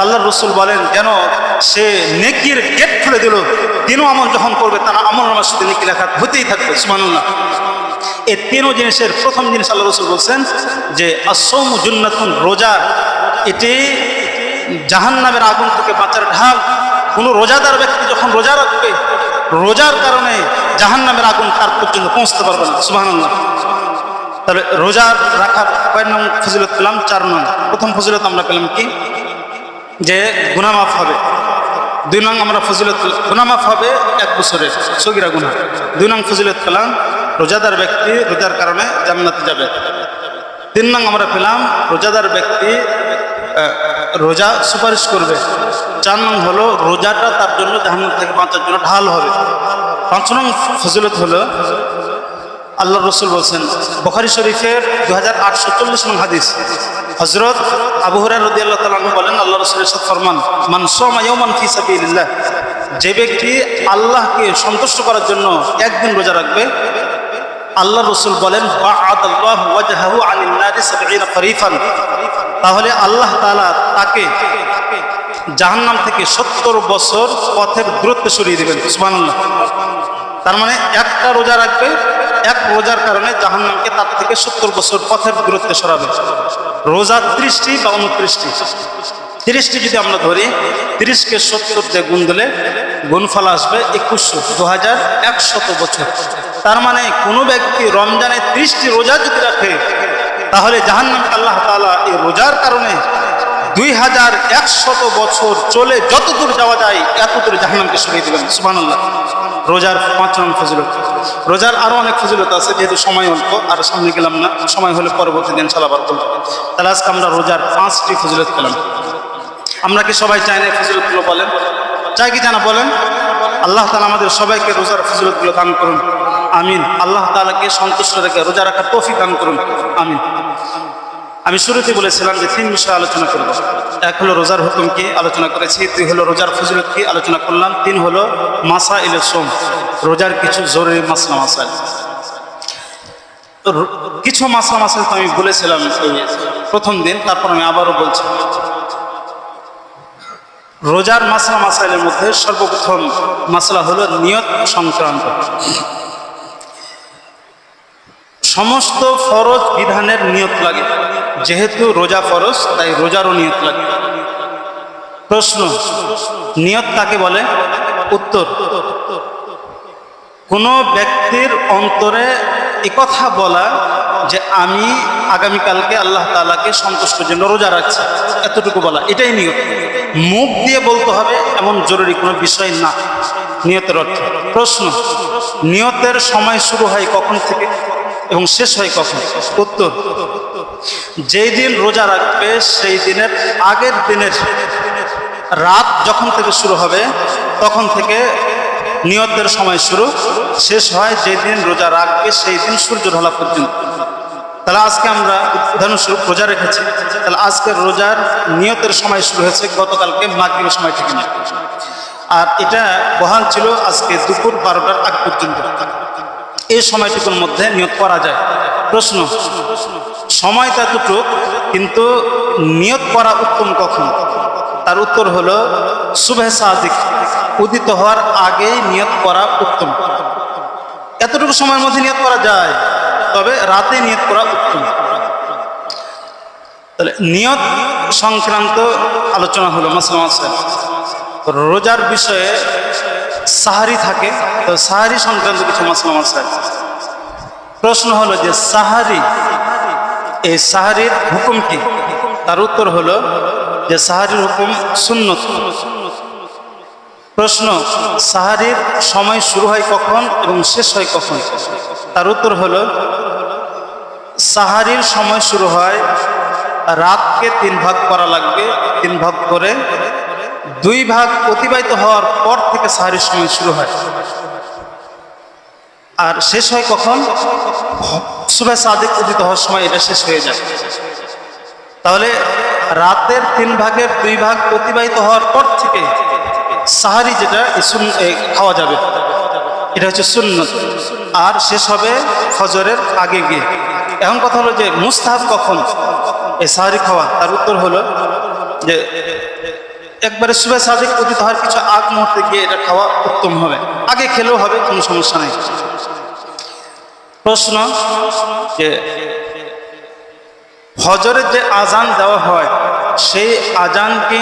আল্লাহর রসুল বলেন যেন সে নেকির গেট খুলে দিল। 3 আমল যখন করবে তার আমল নামার সাথে নেকি লেখা হতেই থাকবে। সুবহানাল্লাহ। এই 3 জিনিসের প্রথম জিনিস আল্লাহ রসুল বলছেন যে আসসাওমু জান্নাতুন, রোজা এটি জাহান্নামের আগুন থেকে বাঁচার ঢাল। কোনো রোজাদার ব্যক্তি যখন রোজা রাখবে, রোজার কারণে জাহান্নামের আগুন তার পর্যন্ত পৌঁছতে পারবে না। সুবহানাল্লাহ। তাহলে রোজা রাখার কয় নং ফজিলত পেলাম? 4 নং। প্রথম ফজিলত আমরা পেলাম কি? যে গুনাহ মাফ হবে। 2 নং আমরা ফজিলত গুনাহ মাফ হবে 1 বছরের সগীরা গুনাহ। 2 নং ফজিলত পেলাম রোজাদার ব্যক্তি রোজার কারণে জান্নাতে যাবে। 3 নং আমরা পেলাম রোজাদার ব্যক্তি রোজা সুপারিশ করবে। 4 নং হলো রোজাটা তার জন্য জাহান্নাম থেকে বাঁচার জন্য ঢাল হবে। 5 নং ফজিলত হলো আল্লাহ রসুল বলছেন বুখারী শরীফের 2840 নং হাদিস, হযরত আবু হুরায়রা রাদিয়াল্লাহু তাআলা আনহু বলেন আল্লাহ রাসূলের সাথে ফরমান, মান সামা ইয়াওমান ফি সাবিলিল্লাহ, যে ব্যক্তি আল্লাহকে সন্তুষ্ট করার জন্য একদিন রোজা রাখবে, আল্লাহ রসুল বলেন বা'আদাল্লাহু ওয়াজহাহু আনিন নারি 70 খরিফান, তাহলে আল্লাহ তাআলা তাকে জাহান্নাম থেকে 70 বছর পথের দূরত্বে সরিয়ে দেবেন। সুবহানাল্লাহ। তার মানে একটা রোজা রাখবে, এক রোজার কারণে জাহান্নামকে তার থেকে 70 বছর পথের দূরত্বে সরাবে। রোজা 30টি বা 29টি, 30টি যদি আমরা ধরি, 30কে 70 দিয়ে গুণ দিলে গুণফল আসবে 2100, 2100 বছর। তার মানে কোনো ব্যক্তি রমজানে 30টি রোজা যদি রাখে, তাহলে জাহান্নামকে আল্লাহ তাআলা এই রোজার কারণে 2100 বছর চলে যত দূর যাওয়া যায় এত দূর জাহান্নামকে সরিয়ে দেবেন। সুবহানাল্লাহ। রোজার 5 নং ফজিলত। রোজার আরো অনেক ফজিলত আছে, যেহেতু সময় অল্প আর সামনে গেলাম না, সময় হলে পরবর্তী দিন ইনশাআল্লাহ আবার বলবো। তাহলে আজকে আমরা রোজার 5টি ফজিলত পেলাম। আমরা কি সবাই চাই না এই ফজিলতগুলো? বলেন, চাই কি জানা? বলেন। আল্লাহ তাআলা আমাদের সবাইকে রোজার ফজিলতগুলো দান করুন, আমিন। আল্লাহ তাআলাকে সন্তুষ্ট রেখে রোজা রাখার তৌফিক দান করুন, আমিন। আমি শুরুতে বলেছিলাম যে 3 বিষয় আলোচনা করব। 1 হলো রোজার হুকুম কি, আলোচনা করেছি। 2 হলো রোজার ফজিলত কি, আলোচনা করলাম। 3 হলো মাসাইল সোম, রোজার কিছু জরুরি মাসলা মাসাইল। কিছু মাসলা মাসাইল তো আমি বলেছিলাম প্রথম দিন, তারপর আমি আবারও বলছি। রোজার মাসলা মাসাইলের মধ্যে সর্বপ্রথম মাসলা হলো নিয়ত সংক্রান্ত। সমস্ত ফরজ বিধানের নিয়ত লাগে, যেহেতু রোজা ফরজ তাই রোজারও নিয়ত লাগে। প্রশ্ন, নিয়ত কাকে বলে? উত্তর, কোনো ব্যক্তির অন্তরে একথা বলা যে আমি আগামীকালকে আল্লাহ তাআলাকে সন্তুষ্টের জন্য রোজা রাখছি, এতটুকু বলা, এটাই নিয়ত। মুখ দিয়ে বলতে হবে এমন জরুরি কোনো বিষয় না নিয়তের অর্থ। প্রশ্ন, নিয়তের সময় শুরু হয় কখন থেকে এবং শেষ হয় কখন? উত্তর, যেই দিন রোজা রাখবে সেই দিনের আগের দিনের রাত যখন থেকে শুরু হবে তখন থেকে নিয়তের সময় শুরু, শেষ হয় যেই দিন রোজা রাখবে সেই দিন সূর্য ঢলা পর্যন্ত। তাহলে আজকে আমরা উদাহরণস্বরূপ রোজা রেখেছি, তাহলে আজকের রোজার নিয়তের সময় শুরু হয়েছে গতকালকে মাগরিবের সময় থেকে, আর এটা বহাল ছিল আজকে দুপুর 12টার আগ পর্যন্ত। এই সময়টুকুর মধ্যে নিয়ত করা যায়। প্রশ্ন, সময়টা দুটো, কিন্তু নিয়ত করা উত্তম কখন? তার উত্তর হলো সুবহে সাদিক, উদিত হওয়ার আগেই নিয়ত করা উত্তম। এতটুকু সময়ের মধ্যে নিয়ত করা যায়, তবে রাতে নিয়ত করা উত্তম। তাহলে নিয়ত সংক্রান্ত আলোচনা হলো মাসলা মাসাইল। রোজার বিষয়ে সাহারি থাকে, তো সাহারি সংক্রান্ত কিছু মাসলা মাসাইল। প্রশ্ন হলো যে সাহারি, এই সাহারির হুকুম কি? তার উত্তর হলো যে সাহারির হুকুম সুন্নত। প্রশ্ন, সাহারির সময় শুরু হয় কখন এবং শেষ হয় কখন? তার উত্তর হলো সাহারির সময় শুরু হয়, রাতকে 3 ভাগ করা লাগবে, 3 ভাগ করে 2 ভাগ অতিবাহিত হওয়ার পর থেকে সাহারির সময় শুরু হয়। আর শেষ হয় কখন? সুবহ সাদিক উদিত হওয়ার সময় এটা শেষ হয়ে যায়। তাহলে রাতের 3 ভাগের 2 ভাগ অতিবাহিত হওয়ার পর থেকে সাহারি যেটা খাওয়া যাবে, এটা হচ্ছে সুন্নত। আর শেষ হবে ফজরের আগে গিয়ে। এখন কথা হলো যে মুস্তাহাব কখন এই সাহারি খাওয়া? তার উত্তর হলো যে একবারে সুবহ সাদিক উদিত হওয়ার কিছু আগ মুহূর্তে গিয়ে এটা খাওয়া উত্তম হবে। আগে খেলেও হবে, কোনো সমস্যা নেই। প্রশ্ন যে ফজরের যে আজান দেওয়া হয়, সেই আজানকে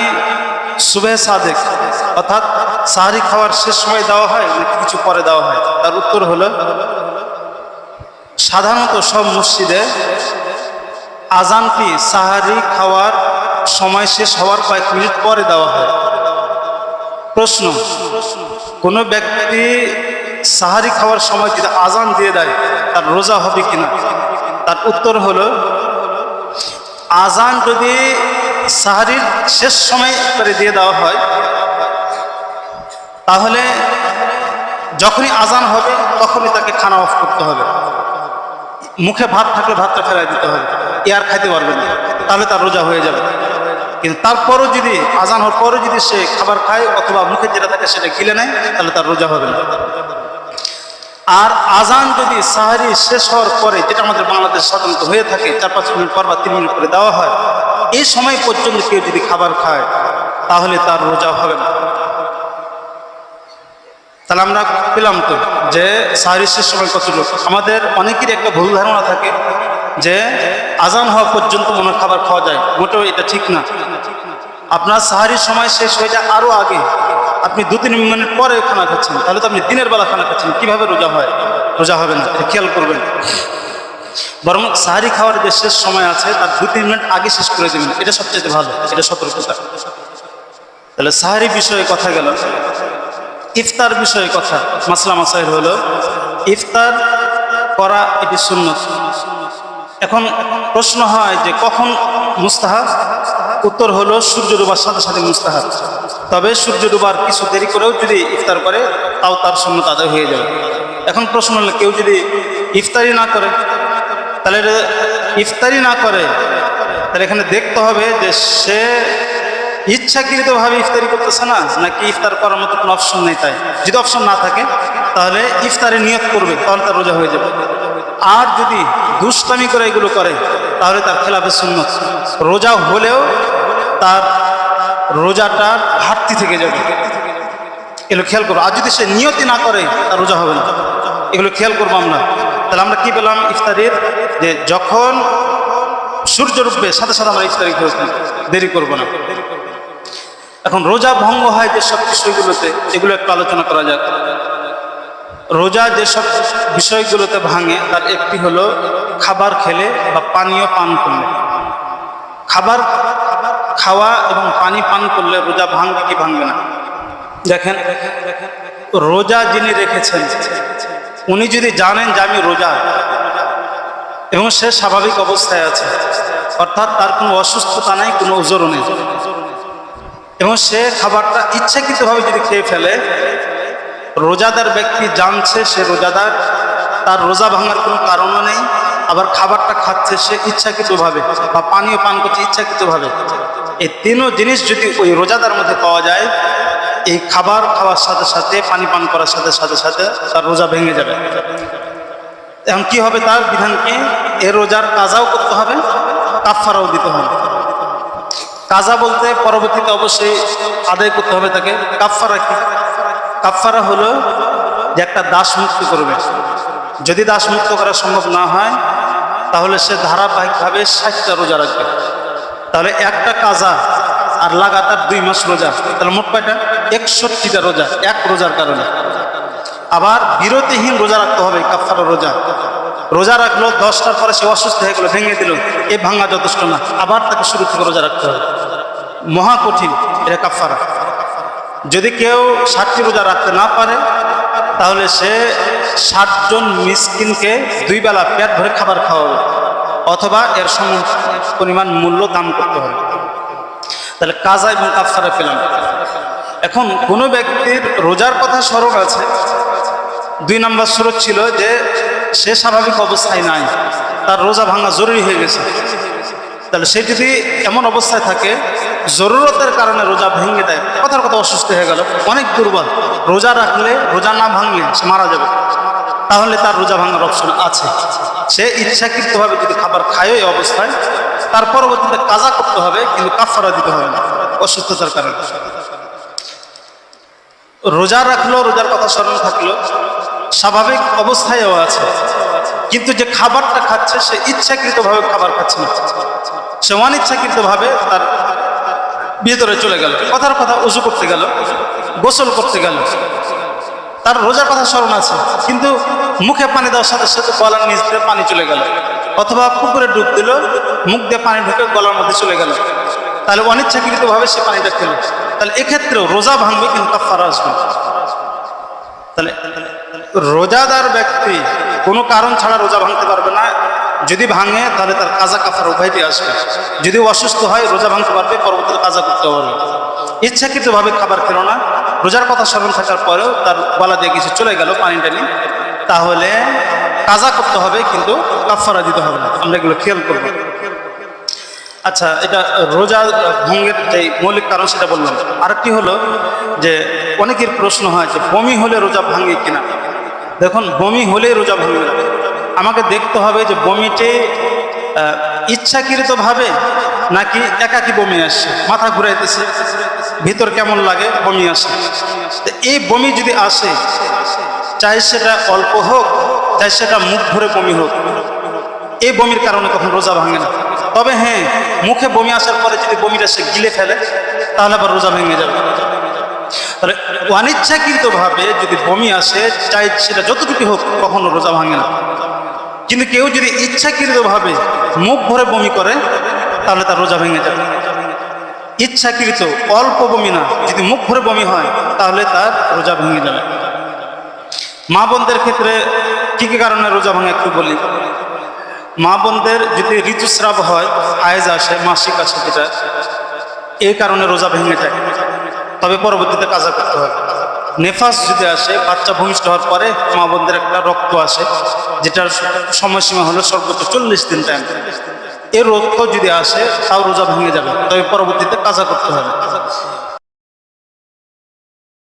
সুবহ সাদিক অর্থাৎ সাহারি খাওয়ার শেষ সময় দেওয়া হয় নাকি কিছু পরে দেওয়া হয়? তার উত্তর হলো সাধারণত সব মসজিদে আজানটি সাহারি খাওয়ার সময় শেষ হওয়ার কয়েক মিনিট পরে দেওয়া হয়। প্রশ্ন, কোনো ব্যক্তি সাহারি খাওয়ার সময় যদি আজান দিয়ে দেয় তার রোজা হবে কিনা? তার উত্তর হলো আজান যদি সাহারির শেষ সময় করে দিয়ে দেওয়া হয়, তাহলে যখনই আজান হবে তখনই তাকে খানা অফ করতে হবে। মুখে ভাত থাকলে ভাতটা ফেলাই দিতে হবে, আর খাইতে পারবে না, তাহলে তার রোজা হয়ে যাবে। কিন্তু তারপরও যদি আজান হওয়ার পরও যদি সে খাবার খায় অথবা মুখে যেটা থাকে সেটা গিলে নেয়, তাহলে তার রোজা হবে না। আর আজান যদি সাহারি শেষ হওয়ার পরে, যেটা আমাদের বাংলাদেশ সাধারণত হয়ে থাকে 4-5 মিনিট পর বা 3 মিনিট করে দেওয়া হয়, এই সময় পর্যন্ত কেউ যদি খাবার খায় তাহলে তার রোজা হবে না। তাহলে আমরা পেলাম তো যে সাহারির শেষ সময় কতটুকু। আমাদের অনেকেরই একটা ভুল ধারণা থাকে যে আজান হওয়া পর্যন্ত মনে খাবার খাওয়া যায়, মোটেও এটা ঠিক না। আপনার সাহারির সময় শেষ হয়ে যায় আরও আগে, আপনি 2-3 মিনিট পরে খানা খাচ্ছেন, তাহলে তো আপনি দিনের বেলা খানা খাচ্ছেন, কিভাবে রোজা হয়? রোজা হবে না, খেয়াল করবেন। বরং সাহারি খাওয়ার যে শেষ সময় আছে তার 2-3 মিনিট আগে শেষ করে দেবেন, এটা সবচেয়ে ভালো, এটা সতর্কতা। তাহলে সাহারি বিষয়ে কথা গেল। ইফতার বিষয়ে কথা, মাসলা মাসাইল হলো ইফতার করা এটি সুন্নত। এখন প্রশ্ন হয় যে কখন মুস্তাহাব? উত্তর হলো সূর্য ডোবার সাথে সাথে মুস্তাহাব। তবে সূর্য ডোবার কিছু দেরি করেও যদি ইফতার করে তাও তার সুন্নত আদায় হয়ে যাবে। এখন প্রশ্ন হলো কেউ যদি ইফতারি না করে, তাহলে এখানে দেখতে হবে যে সে ইচ্ছাকৃতভাবে ইফতারি করতেছে না, নাকি ইফতার করার মতো কোনো অপশন নেই। তাই যদি অপশন না থাকে তাহলে ইফতারে নিয়ত করবে, তাহলে তার রোজা হয়ে যাবে। আর যদি দুষ্টামি করে এগুলো করে তাহলে তার খেলাফে সুন্নত, রোজা হলেও তার রোজাটা ঘাটতি থেকে যাবে, এগুলো খেয়াল করবো। আর যদি সে নিয়তি না করে তার রোজা হবে না, এগুলো খেয়াল করবো আমরা। তাহলে আমরা কি পেলাম ইফতারির? যে যখন সূর্য ডুববে সাথে সাথে আমরা ইফতারি করে দেরি করবো না। এখন রোজা ভঙ্গ হয় যেসব বিষয়গুলোতে, এগুলো একটু আলোচনা করা যাক। রোজা যেসব বিষয়গুলোতে ভাঙে তার একটি হলো খাবার খেলে বা পানীয় পান করলে। খাবার খাওয়া এবং পানি পান করলে রোজা ভাঙবে কি ভাঙবে না? দেখেন, রোজা যিনি রেখেছেন উনি যদি জানেন যে আমি রোজা এবং সে স্বাভাবিক অবস্থায় আছে, অর্থাৎ তার কোনো অসুস্থতা নেই, কোনো ওজরও নেই, এবং সে খাবারটা ইচ্ছাকৃতভাবে যদি খেয়ে ফেলে, রোজাদার ব্যক্তি জানছে সে রোজাদার, তার রোজা ভাঙার কোনো কারণও নেই, আবার খাবারটা খাচ্ছে সে ইচ্ছাকৃতভাবে বা পানীয় পান করছে ইচ্ছাকৃতভাবে, এই তিনও জিনিস যদি ওই রোজাদার মধ্যে পাওয়া যায়, এই খাবার খাওয়ার সাথে সাথে পানি পান করার সাথে সাথে তার রোজা ভেঙে যাবে। এখন কি হবে? তার বিধান কি? এ রোজার কাজাও করতে হবে, কাফারাও দিতে হবে। কাজা বলতে পরবর্তীতে অবশ্যই আদায় করতে হবে তাকে। কাফারা কি? কাফারা হলো যে একটা দাস মুক্ত করবে। যদি দাস মুক্ত করা সম্ভব না হয় তাহলে সে ধারাবাহিকভাবে 60টা রোজা রাখবে। তাহলে একটা কাজা আর লাগাতার 2 মাস রোজা, তাহলে মোট কয়টা? 61টা রোজা এক রোজার কারণে। আবার বিরতিহীন রোজা রাখতে হবে, কাফারা রোজা। রোজা রাখলো, 10টার পরে সে অসুস্থ হয়ে গেলো, ভেঙে দিল, এই ভাঙা যথেষ্ট না, আবার তাকে শুরু থেকে রোজা রাখতে হবে, মহা কঠিন, এটা কাফারা। যদি কেউ 60টি রোজা রাখতে না পারে তাহলে সে 60 জন মিসকিনকে 2 বেলা পেট ভরে খাবার খাওয়াবে, অথবা এর সম পরিমাণ মূল্য দান করতে হবে। তাহলে কাজা এবং কাফারা পেলাম। এখন কোনো ব্যক্তির রোজার কথা স্মরণ আছে, 2 নম্বর শরত ছিল যে সে স্বাভাবিক অবস্থায় নাই, তার রোজা ভাঙা জরুরি হয়ে গেছে। তাহলে সে যদি এমন অবস্থায় থাকে, জরুরতের কারণে রোজা ভেঙে দেয়, কথার কথা অসুস্থ হয়ে গেল, অনেক দুর্বল, রোজা রাখলে, রোজা না ভাঙলে সে মারা যাবে, তাহলে তার রোজা ভাঙার অপশন আছে। সে ইচ্ছাকৃতভাবে যদি খাবার খায় এই অবস্থায়, তার পরবর্তীতে কাজা করতে হবে, কিন্তু কাফারা দিতে হবে না অসুস্থতার কারণে। রোজা রাখলো, রোজার কথা স্মরণ থাকলো, স্বাভাবিক অবস্থায়ও আছে, কিন্তু যে খাবারটা খাচ্ছে সে ইচ্ছাকৃতভাবে খাবার খাচ্ছে না, সে অনিচ্ছাকৃতভাবে তার ভিতরে চলে গেল, কথার কথা উজু করতে গেল, গোসল করতে গেল, তার রোজার কথা স্মরণ আছে, কিন্তু মুখে পানি দেওয়ার সাথে সাথে গলার নিচ দিয়ে পানি চলে গেল, অথবা পুকুরে ডুব দিল, মুখ দিয়ে পানি ঢুকে গলার মধ্যে চলে গেল, তাহলে অনিচ্ছাকৃতভাবে সে পানিটা খেল, তাহলে এক্ষেত্রেও রোজা ভাঙবে, কিন্তু কাফারা আসবে। তাহলে রোজাদার ব্যক্তি কোনো কারণ ছাড়া রোজা ভাঙতে পারবে না, যদি ভাঙে তাহলে তার কাজা কাফারা উভয়টি আসবে। যদি অসুস্থ হয় রোজা ভাঙতে পারবে, পরবর্তীতে কাজা করতে পারবে। ইচ্ছাকৃতভাবে খাবার খেলো না, রোজার কথা স্মরণ থাকার পরেও তার গলা দিয়ে কিছু চলে গেল পানি টানি, তাহলে কাজা করতে হবে, কিন্তু কাফারা দিতে হবে না। আমরা এগুলো খেয়াল করব। আচ্ছা, এটা রোজা ভঙ্গের যে মৌলিক কারণ সেটা বললাম। আরেকটি হলো যে অনেকের প্রশ্ন হয় যে বমি হলে রোজা ভাঙে কিনা। দেখুন, বমি হলে রোজা ভাঙবে না, আমাকে দেখতে হবে যে বমিটি ইচ্ছাকৃতভাবে নাকি একাকি বমি আসছে, মাথা ঘুরাইতেছে, ভিতর কেমন লাগে, বমি আসে। এই বমি যদি আসে, চাই সেটা অল্প হোক, চাই সেটা মুখ ভরে বমি হোক, এই বমির কারণে তখন রোজা ভাঙে না। তবে হ্যাঁ, মুখে বমি আসার পরে যদি বমিটা সে গিলে ফেলে তাহলে আবার রোজা ভেঙে যাবে। তাহলে অনিচ্ছাকৃতভাবে যদি বমি আসে, চাই সেটা যতটুকু হোক, কখনো রোজা ভাঙে না। কিন্তু কেউ যদি ইচ্ছাকৃতভাবে মুখ ভরে বমি করে তাহলে তার রোজা ভেঙে যাবে। ইচ্ছাকৃত অল্প বমি না, যদি মুখ ভরে বমি হয় তাহলে তার রোজা ভেঙে যাবে। মা বোনদের ক্ষেত্রে কী কী কারণে রোজা ভাঙে একটু বলি। মা বোনদের যদি ঋতুস্রাব হয়, আয়েজ আসে, মাসিক আসে, যেটা এই কারণে রোজা ভেঙে যায়, তবে পরবর্তীতে কাজা করতে হয়। নেফাস যদি আসে, বাচ্চা ভূমিষ্ঠ হওয়ার পরে মা বোনদের একটা রক্ত আসে, যেটার সময়সীমা হলো সর্বোচ্চ 40 দিন টাইম, এই রক্ত যদি আসে তাও রোজা ভেঙে যাবে, তবে পরবর্তীতে কাজা করতে হবে।